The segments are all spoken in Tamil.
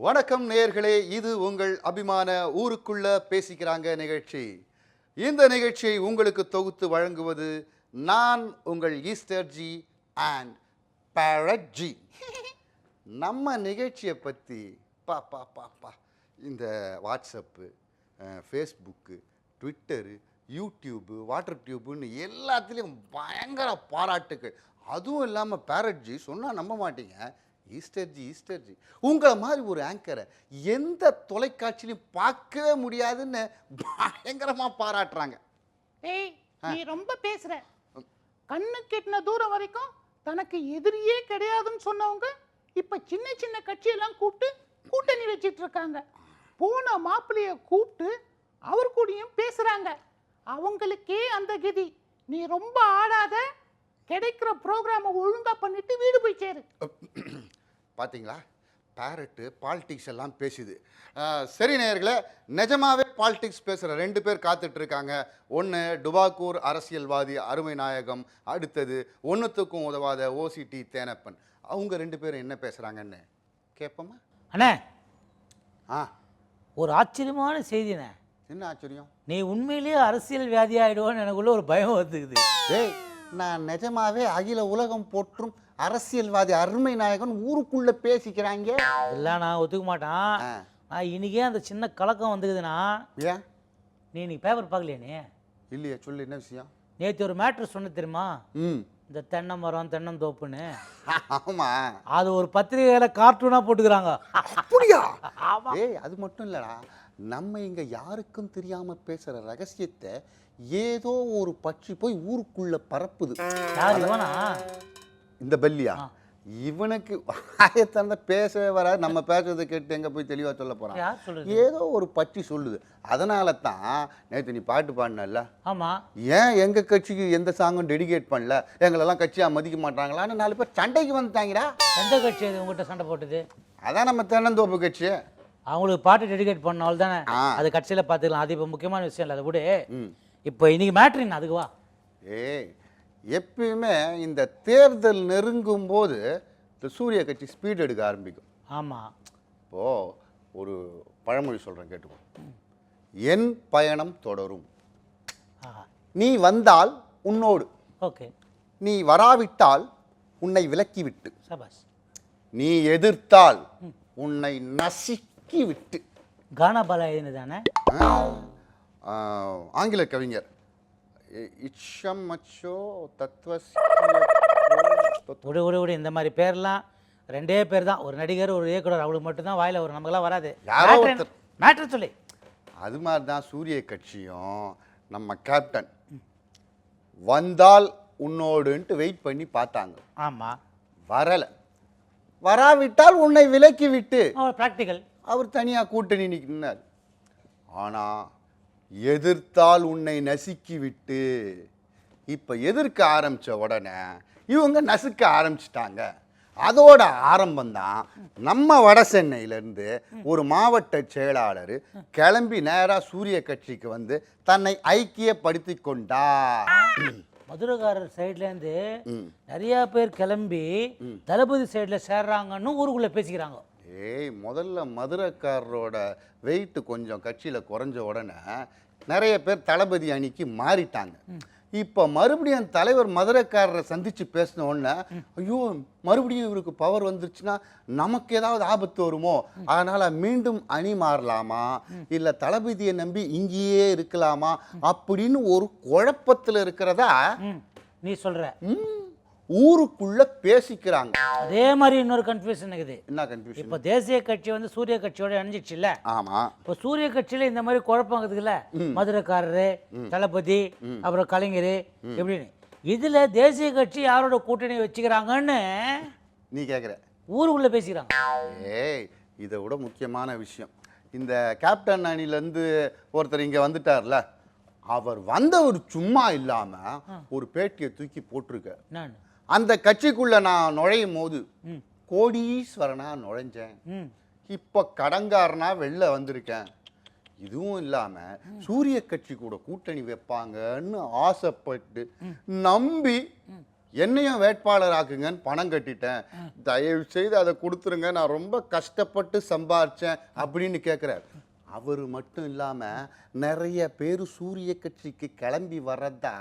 வணக்கம் நேயர்களே, இது உங்கள் அபிமான ஊருக்குள்ள பேசிக்கிறாங்க நிகழ்ச்சி. இந்த நிகழ்ச்சியை உங்களுக்கு தொகுத்து வழங்குவது நான் உங்கள் Easter ji and parrot ji. நம்ம நிகழ்ச்சியை பற்றி பா இந்த WhatsApp, Facebook, Twitter, YouTube, water டியூப்புன்னு எல்லாத்துலேயும் பயங்கர பாராட்டுகள். அதுவும் இல்லாமல் பேரட் ஜி சொன்னால் நம்ப மாட்டீங்க, ஈஸ்டர் ஜி உங்களை மாதிரி ஒரு ஆங்கரை எந்த தொலைக்காட்சியிலையும் பார்க்கவே முடியாதுன்னு பயங்கரமாக பாராட்டுறாங்க. ஏய், நீ ரொம்ப பேசுற. கண்ணு கெட்டின தூரம் வரைக்கும் தனக்கு எதிரியே கிடையாதுன்னு சொன்னவங்க இப்ப சின்ன சின்ன கட்சியெல்லாம் கூப்பிட்டு கூட்டணி வச்சிட்டு இருக்காங்க. போன மாப்பிள்ளைய கூப்பிட்டு அவர் கூடயும் பேசுறாங்க. அவங்களுக்கே அந்த கதி. நீ ரொம்ப ஆடாத, கிடைக்கிற ப்ரோக்ராமை ஒழுங்கா பண்ணிட்டு வீடு போய் சேரு. பார்த்தீங்களா, பேரட்டு பாலிடிக்ஸ் எல்லாம் பேசுது. சரி நேயர்களே, நிஜமாவே பாலிடிக்ஸ் பேசுகிற ரெண்டு பேர் காத்துட்டு இருக்காங்க. ஒன்று டுபாக்கூர் அரசியல்வாதி அருமை நாயகம், அடுத்தது ஒன்றுத்துக்கும் உதவாத ஓசிடி தேனப்பன். அவங்க ரெண்டு பேரும் என்ன பேசுகிறாங்கன்னு கேட்போமா? அண்ணே, ஒரு ஆச்சரியமான செய்திண்ணே. என்ன ஆச்சரியம்? நீ உண்மையிலேயே அரசியல் வியாதி ஆகிடுவோன்னு எனக்குள்ள ஒரு பயம் வந்துக்குது. ஏய், நான் நிஜமாவே அகில உலகம் போற்றும் அரசியல்வாதி அருமை நாயகன் ஊருக்குள்ள பேசிக்கிறாங்க. இதெல்லாம் நான் ஒத்துக்க மாட்டான். நான் இன்னைக்கே அந்த சின்ன கலக்கம் வந்துக்குதுண்ணா. ஏன் நீ இன்னைக்கு பேப்பர் பார்க்கலையே? நீ இல்லையே, சொல்லு என்ன விஷயம்? நேற்று ஒரு மேட்ரு சொன்ன தெரியுமா? இந்த தென்னை மரம் தென்னந்தோப்புன்னு. ஆமா, அது ஒரு பத்திரிகையில கார்ட்டூனா போட்டுக்கிறாங்க. அப்படியா? ஏய், அது மட்டும் இல்லடா, நம்ம இங்க யாருக்கும் தெரியாம பேசுற ரகசியத்தை ஏதோ ஒரு பட்சி போய் ஊருக்குள்ள பரப்புது. யார் இவனா? இந்த பல்லியா? இவனுக்கு வாயத்தந்த பேசவே வராது. நம்ம பேசுறதை கேட்டு எங்க போய் தெளிவா சொல்ல போறான்? ஏதோ ஒரு பட்சி சொல்லுது. அதனால தான் நேற்று நீ பாட்டு பாடினல்ல. ஆமா. ஏன் எங்க கட்சிக்கு எந்த சாங்கும் டெடிகேட் பண்ணல, எங்களெல்லாம் கட்சியா மதிக்க மாட்டாங்களான்னு 4 பேர் சண்டைக்கு வந்துட்டாங்கடா. எந்த கட்சி அது உங்ககிட்ட சண்டை போட்டது? அதான் நம்ம தென்னந்தோப்பு கட்சி. அவங்களுக்கு பாட்டு டெடிகேட் பண்ணால் தானே அது கட்சியில் பார்த்துக்கலாம். அது இப்போ முக்கியமான விஷயம் இல்லை. அதை கூட இப்போ இன்னைக்கு மேட்ரு என்ன? அதுக்கு வா. எப்பயுமே இந்த தேர்தல் நெருங்கும் போது இந்த சூரிய கட்சி ஸ்பீட் எடுக்க ஆரம்பிக்கும். ஆமாம். இப்போது ஒரு பழமொழி சொல்கிறேன், கேட்டுக்கோ. என் பயணம் தொடரும், நீ வந்தால் உன்னோடு, ஓகே, நீ வராவிட்டால் உன்னை விலக்கிவிட்டு, சபாஸ், நீ எதிர்த்தால் உன்னை நசுக்கி விட்டு. கானாபாலா எழுதினது தானே? ஆங்கில கவிஞர் இச்சம் மச்சோ தத்துவ. விடு இந்த மாதிரி பேர்லாம் ரெண்டே பேர் தான், ஒரு நடிகர் ஒரு இயக்குனர், அவளுக்கு மட்டும்தான் வாயில வரும், நமக்கெல்லாம் வராது. மேட்ரு சொல்லி. அது மாதிரி தான் சூரிய கட்சியும் நம்ம கேப்டன் வந்தால் உன்னோடுன்ட்டு வெயிட் பண்ணி பார்த்தாங்க. ஆமாம். வரலை, வராவிட்டால் உன்னை விலக்கி விட்டு ப்ராக்டிக்கல். அவர் தனியாக கூட்டணி நிற்கிறார். ஆனால் எதிர்த்தால் உன்னை நசுக்கி விட்டு. இப்போ எதிர்க்க ஆரம்பித்த உடனே இவங்க நசுக்க ஆரம்பிச்சிட்டாங்க. அதோட ஆரம்பம் தான் நம்ம வட சென்னையிலேருந்து ஒரு மாவட்ட செயலாளர் கிளம்பி நேராக சூரிய கட்சிக்கு வந்து தன்னை ஐக்கியப்படுத்தி கொண்டார். மதுரைக்காரர் சைட்லேருந்து நிறைய பேர் கிளம்பி தளபதி சைடில் சேர்றாங்கன்னு ஊருக்குள்ளே பேசிக்கிறாங்க. முதல்ல மதுரைக்காரரோட வெயிட்டு கொஞ்சம் கட்சியில் குறைஞ்ச உடனே நிறைய பேர் தளபதி அணிக்கு மாறிட்டாங்க. இப்போ மறுபடியும் தலைவர் மதுரைக்காரரை சந்தித்து பேசின உடனே, ஐயோ மறுபடியும் இவருக்கு பவர் வந்துருச்சுன்னா நமக்கு ஏதாவது ஆபத்து வருமோ, அதனால் மீண்டும் அணி மாறலாமா இல்லை தளபதியை நம்பி இங்கேயே இருக்கலாமா அப்படின்னு ஒரு குழப்பத்தில் இருக்கிறதா நீ சொல்கிற. ஊருக்குள்ள பேசிக்கிறாங்க. அதே மாதிரி இன்னொரு கன்ஃபியூஷன் இருக்குது. என்ன கன்ஃபியூஷன்? இப்போ தேசிய கட்சி வந்து சூரிய கட்சியோட இணைஞ்சிச்சு இல்ல? ஆமா. இப்போ சூரிய கட்சியில இந்த மாதிரி குழப்பம் இருக்குதுல்ல, மதுரைக்காரரு, தளபதி, அப்புறம் கலைஞர் எப்படின்னு. இதுல தேசிய கட்சி யாரோட கூட்டணி வச்சுக்கிறாங்கன்னு நீ கேட்குற? ஊருக்குள்ள பேசிக்கிறாங்க. இதை விட முக்கியமான விஷயம், இந்த கேப்டன் அணிலேருந்து ஒருத்தர் இங்கே வந்துட்டார்ல, அவர் வந்தவர் சும்மா இல்லாம ஒரு பேட்டியை தூக்கி போட்டிருக்க. அந்த கட்சிக்குள்ள நான் நுழையும் போது கோடீஸ்வரனா நுழைஞ்சேன், இப்ப கடங்காரனா வெளில வந்திருக்கேன். இதுவும் இல்லாம சூரிய கட்சி கூட கூட்டணி வைப்பாங்கன்னு ஆசைப்பட்டு நம்பி என்னையும் வேட்பாளர் ஆக்குங்கன்னு பணம் கட்டிட்டேன், தயவு செய்து அதை கொடுத்துருங்க, நான் ரொம்ப கஷ்டப்பட்டு சம்பாரிச்சேன் அப்படின்னு கேட்குறாரு. அவர் மட்டும் இல்லாமல் நிறைய பேர் சூரிய கட்சிக்கு கிளம்பி வர்றதா.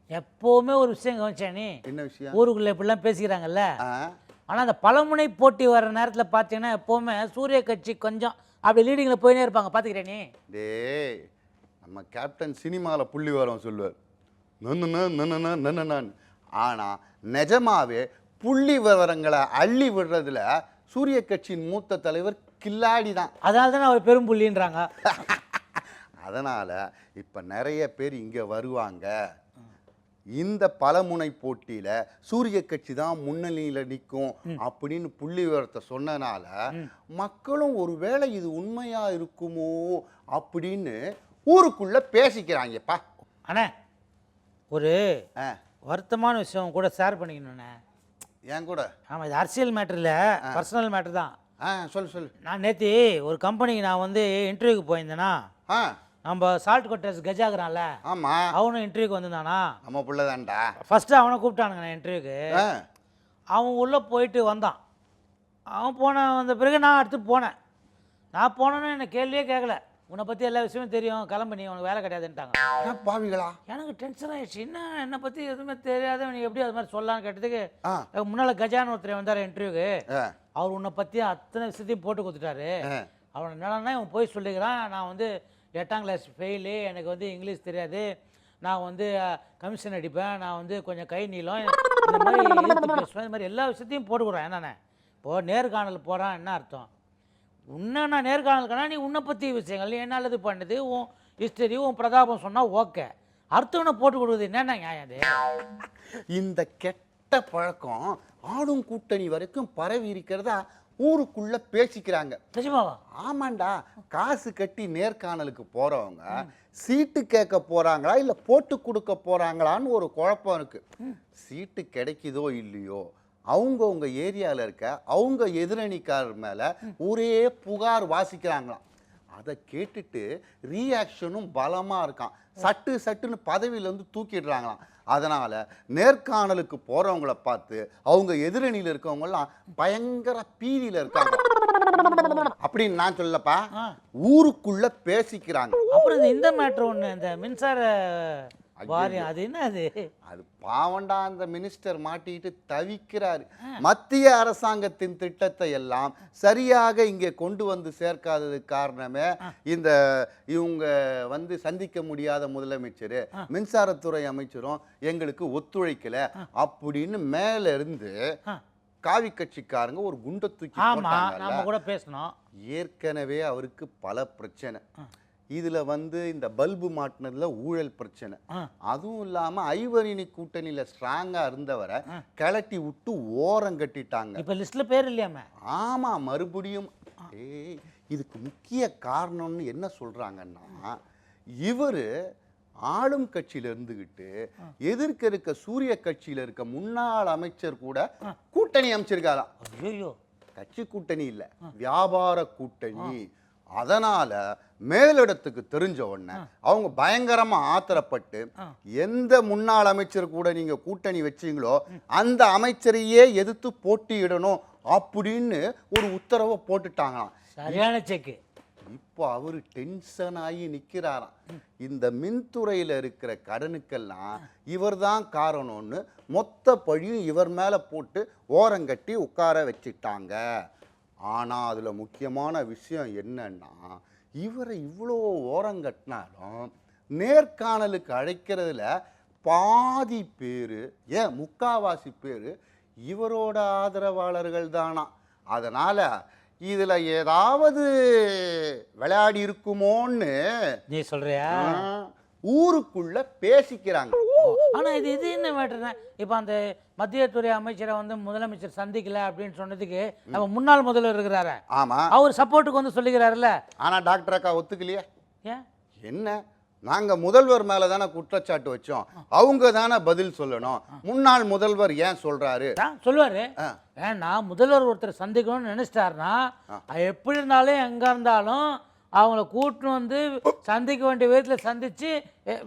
எப்போவுமே ஒரு விஷயம் கவனிச்சானே, என்ன விஷயம்? ஊருக்குள்ளே இப்படிலாம் பேசிக்கிறாங்கல்ல, ஆ, ஆனால் அந்த பலமுனை போட்டி வர்ற நேரத்தில் பார்த்தீங்கன்னா எப்போவுமே சூரிய கட்சி கொஞ்சம் அப்படி லீடிங்கில் போயினே இருப்பாங்க, பார்த்துக்கிறேனே. டேய், நம்ம கேப்டன் சினிமாவில் புள்ளி வரம் சொல்லுவார், நன்னு. ஆனால் நிஜமாவே புள்ளி விவரங்களை அள்ளி விடுறதுல சூரிய கட்சியின் மூத்த தலைவர் கில்லாடி தான். அதனால தானே அவர் பெரும் புள்ளின்றாங்க. அதனால் இப்போ நிறைய பேர் இங்கே வருவாங்க. இந்த பலமுனை போட்டியில் சூரிய கட்சி தான் முன்னணியில் நிற்கும் அப்படின்னு புள்ளி விவரத்தை சொன்னனால மக்களும் ஒருவேளை இது உண்மையாக இருக்குமோ அப்படின்னு ஊருக்குள்ளே பேசிக்கிறாங்கப்பா. அண்ணே, ஒரு ஆ, வருத்தமான விஷயம் கூட ஷேர் பண்ணிக்கணுண்ணே. ஏன் கூட? ஆமாம், இது அரசியல் மேட்ரு இல்லை, பர்சனல் மேட்ரு தான். சொல்லு. நான் நேற்று ஒரு கம்பெனிக்கு நான் வந்து இன்டர்வியூக்கு போயிருந்தேன்னா, ஆ, நம்ம சால்ட் கொட்டர்ஸ் கஜாகிறான்ல, ஆமாம், அவனும் இன்டர்வியூக்கு வந்திருந்தானா. நம்ம பிள்ளைதான்டா. ஃபஸ்ட்டு அவனை கூப்பிட்டானுங்க நான் இன்டர்வியூக்கு. ஆ, அவன் உள்ளே போயிட்டு வந்தான். அவன் வந்த பிறகு நான் அடுத்து போனேன். நான் போனேன்னு என்னை கேள்வியே கேட்கல, உன்னை பற்றி எல்லா விஷயமும் தெரியும், கிளம்பு நீ, உனக்கு வேலை கிடையாதுன்ட்டாங்க. பாவிகளா? எனக்கு டென்ஷன் ஆயிடுச்சு. என்ன என்னை பற்றி எதுவுமே தெரியாத நீ எப்படி அது மாதிரி சொல்லலான்னு கேட்டதுக்கு, ஆ, முன்னால் கஜான்னு ஒருத்தர் வந்தார் இன்டர்வியூக்கு, ஆ, அவர் உன்னை பற்றி அத்தனை விஷயத்தையும் போட்டு கொடுத்துட்டாரு. ஆ. அவன் என்னன்னா இவன் போய் சொல்லிக்கிறான், நான் வந்து 8ஆம் கிளாஸ் ஃபெயிலு, எனக்கு வந்து இங்கிலீஷ் தெரியாது, நான் வந்து கமிஷன் அடிப்பேன், நான் வந்து கொஞ்சம் கை நீளம், இந்த மாதிரி இழுத்து பேசுவேன், இந்த மாதிரி எல்லா விஷயத்தையும் போட்டுக்கிறேன். என்னண்ணே இப்போது நேர்காணல் போகிறான், என்ன அர்த்தம்? உன்னை நான் நேர்காணலுக்கானா நீ உன்னை பற்றி விஷயங்கள், நீ என்ன நல்லது பண்ணுது, உன் ஹிஸ்டரி, உன் பிரதாபம் சொன்னால் ஓகே, அடுத்தவனை போட்டு கொடுக்குறது என்னென்ன நியாயம் அது? இந்த கெட்ட பழக்கம் ஆளும் கூட்டணி வரைக்கும் பரவி இருக்கிறதா ஊருக்குள்ள பேசிக்கிறாங்க. நிஜமாவா? ஆமாண்டா, காசு கட்டி நேர்காணலுக்கு போறவங்க சீட்டு கேட்க போறாங்களா இல்ல போட்டு கொடுக்க போறாங்களான்னு ஒரு குழப்பம் இருக்கு. சீட்டு கிடைக்குதோ இல்லையோ, அவங்கவுங்க ஏரியாவில் இருக்க அவங்க எதிரணிக்காரர் மேல ஒரே புகார் வாசிக்கிறாங்களாம். அதை கேட்டுட்டு ரியாக்ஷனும் பலமா இருக்கான். சட்டுன்னு பதவியிலேருந்து தூக்கிடுறாங்களாம். அதனால நேர்காணலுக்கு போறவங்கள பார்த்து அவங்க எதிரணியில் இருக்கவங்கலாம் பயங்கர பீதியில இருக்காங்க அப்படின்னு நான் சொல்லப்பா, ஊருக்குள்ள பேசிக்கிறாங்க. அப்புறம் இந்த மேட்ரு ஒன்று, இந்த மின்சார வாரியம், அது என்ன அது? அது பாவண்டா, அந்த மினிஸ்டர் மாட்டிட்டு தவிக்கிறாரு. மத்திய அரசாங்கத்தின் திட்டத்தை எல்லாம் சரியாக இங்கே கொண்டு வந்து சேர்க்காததுக்கு காரணமே இந்த இவங்க வந்து சந்திக்க முடியாத முதலமைச்சர், மின்சாரத்துறை அமைச்சரும் எங்களுக்கு ஒத்துழைக்கல அப்படின்னு மேல இருந்து காவி கட்சிக்காரங்க ஒரு குண்டை தூக்கி போட்டாங்க. நாம கூட பேசணும். ஏற்கனவே அவருக்கு பல பிரச்சனை. இதுல வந்து இந்த பல்பு மாட்டினதுல ஊழல் பிரச்சனை. அதுவும் இல்லாம ஐவரினி கூட்டணியில ஸ்ட்ராங்கா இருந்தவரை கிளட்டி விட்டு ஓரம் கட்டிட்டாங்க. இப்ப லிஸ்ட்ல பேர் இல்லையாம? ஆமா, மறுபடியும். இதுக்கு முக்கிய காரணம்னு என்ன சொல்றாங்கன்னா, இவரு ஆளும் கட்சியில இருந்துகிட்டு எதிர்க்க இருக்க சூரிய கட்சியில இருக்க முன்னாள் அமைச்சர் கூட கூட்டணி அமைச்சிருக்காராம். ஐயோ, கட்சி கூட்டணி இல்ல, வியாபார கூட்டணி. அதனால மேலிடத்துக்கு தெரிஞ்ச உடனே அவங்க பயங்கரமா ஆத்திரப்பட்டு எந்த முன்னாள் அமைச்சர் கூட நீங்க கூட்டணி வச்சீங்களோ அந்த அமைச்சரையே எதிர்த்து போட்டியிடணும் அப்படின்னு ஒரு உத்தரவை போட்டுட்டாங்களாம். சரியான செக்கு. இப்போ அவரு டென்ஷன் ஆகி நிற்கிறாராம். இந்த மின்துறையில் இருக்கிற கடனுக்கெல்லாம் இவர் தான் காரணம்னு மொத்த பழியும் இவர் மேலே போட்டு ஓரங்கட்டி உட்கார வச்சுட்டாங்க. ஆனால் அதில் முக்கியமான விஷயம் என்னன்னா, இவரை இவ்வளோ ஓரங்கட்டினாலும் நேர்காணலுக்கு அழைக்கிறதுல பாதி பேர், ஏன் முக்காவாசி பேர் இவரோட ஆதரவாளர்கள் தானா. அதனால் இதில் ஏதாவது விளையாடி இருக்குமோன்னு நீ சொல்றியா? ஊருக்குள்ள பேசிக்கிறாங்க. ஆனா இது என்ன மேட்டர்னா, இப்போ அந்த மத்திய துறை அமைச்சரை வந்து முதலமைச்சர் சந்திக்கல அப்படின்னு சொன்னதுக்கு நம்ம முன்னாள் முதல்வர் இருக்கிறாரு, ஆமா, அவர் சப்போர்ட்டுக்கு வந்து சொல்லிக்கிறாருல்ல. ஆனா டாக்டர் அக்கா ஒத்துக்கலையே. ஏன்? என்ன, நாங்க முதல்வர் மேல தானே குற்றச்சாட்டு வச்சோம், அவங்க தானே பதில் சொல்லணும். முன்னாள் முதல்வர் ஏன் சொல்றாரு? சொல்லுவாரு. ஏன்னா முதல்வர் ஒருத்தர் சந்திக்கணும்னு நினைச்சிட்டாருன்னா எப்படி இருந்தாலும் எங்க இருந்தாலும் அவங்கள கூட்டின்னு வந்து சந்திக்க வேண்டிய விதத்தில் சந்தித்து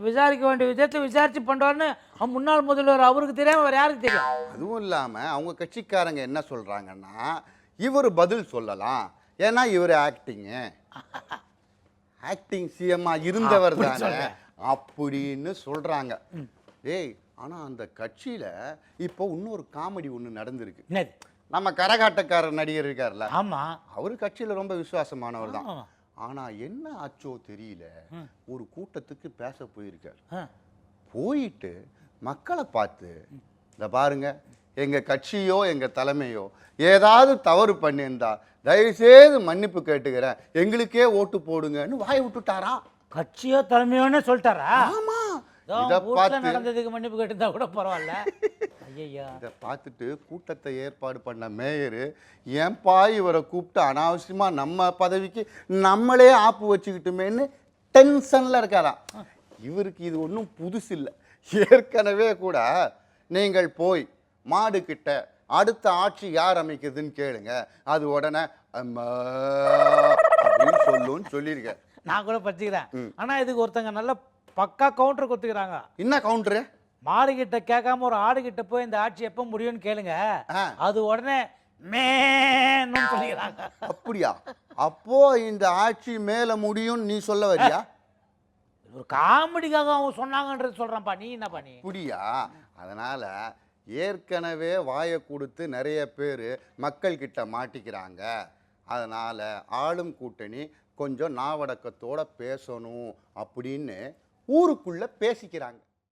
விசாரிக்க வேண்டிய விதத்தில் விசாரித்து பண்ணுவார்னு முன்னாள் முதல்வர் அவருக்கு தெரியாமல் வேறு யாருக்கு தெரியும்? அதுவும் இல்லாமல் அவங்க கட்சிக்காரங்க என்ன சொல்கிறாங்கன்னா இவர் பதில் சொல்லலாம், ஏன்னா இவர் ஆக்டிங் சிஎம்மா இருந்தவர் தானே அப்படின்னு சொல்கிறாங்க. டேய், ஆனால் அந்த கட்சியில் இப்போ இன்னொரு காமெடி ஒன்று நடந்திருக்கு. என்னது? நம்ம கரகாட்டக்காரர் நடிகர் இருக்கார்ல, ஆமாம், அவரு கட்சியில் ரொம்ப விசுவாசமானவர் தான். ஆமாம். ஆனால் என்ன ஆச்சோ தெரியல, ஒரு கூட்டத்துக்கு பேச போயிருக்கார். ஆ. போயிட்டு மக்களை பார்த்து, இந்த பாருங்க, எங்கள் கட்சியோ எங்கள் தலைமையோ ஏதாவது தவறு பண்ணியிருந்தா தயவுசெய்து மன்னிப்பு கேட்டுக்கிறேன், எங்களுக்கே ஓட்டு போடுங்கன்னு வாயை விட்டுட்டாராம். கட்சியோ தலைமையோன்னு சொல்லிட்டாரா? ஆமா, இதோ இதை வீட்ல பார்த்து நடந்ததுக்கு மன்னிப்பு கேட்டிருந்தா கூட பரவாயில்ல. ஐயா, இதை பார்த்துட்டு கூட்டத்தை ஏற்பாடு பண்ண மேயரு, ஏன்பா இவரை கூப்பிட்டு அனாவசியமாக நம்ம பதவிக்கு நம்மளே ஆப்பு வச்சுக்கிட்டுமேன்னு டென்ஷனில் இருக்காராம். இவருக்கு இது ஒன்றும் புதுசு இல்லை. ஏற்கனவே கூட நீங்கள் போய் மாடுக்கிட்ட அடுத்த ஆட்சி யார் அமைக்குதுன்னு கேளுங்க, அது உடனே அம்மா அப்படின்னு சொல்லுன்னு சொல்லியிருக்கேன். நான் கூட பச்சுக்கிறேன். ஆனா இதுக்கு ஒருத்தங்க நல்ல பக்கா கவுண்டர் கொடுத்துக்கிறாங்க. என்ன கவுண்டரு? மாடு கிட்ட கேட்காம ஒரு ஆடு கிட்ட போய் இந்த ஆட்சி எப்போ முடியும்னு கேளுங்க, அது உடனே மேன்னு சொல்லிக்கிறாங்க. அப்படியா? அப்போ இந்த ஆட்சி மேல முடியும்னு நீ சொல்ல வரியா? ஒரு காமெடிக்காக அவங்க சொன்னாங்கன்றது சொல்றான்ப்பா. நீ என்ன பண்ணி? அப்படியா? அதனால ஏற்கனவே வாயை கொடுத்து நிறைய பேர் மக்கள் கிட்ட மாட்டிக்கிறாங்க. அதனால ஆளும் கூட்டணி கொஞ்சம் நாவடக்கத்தோட பேசணும் அப்படின்னு ஊருக்குள்ள பேசிக்கிறாங்க.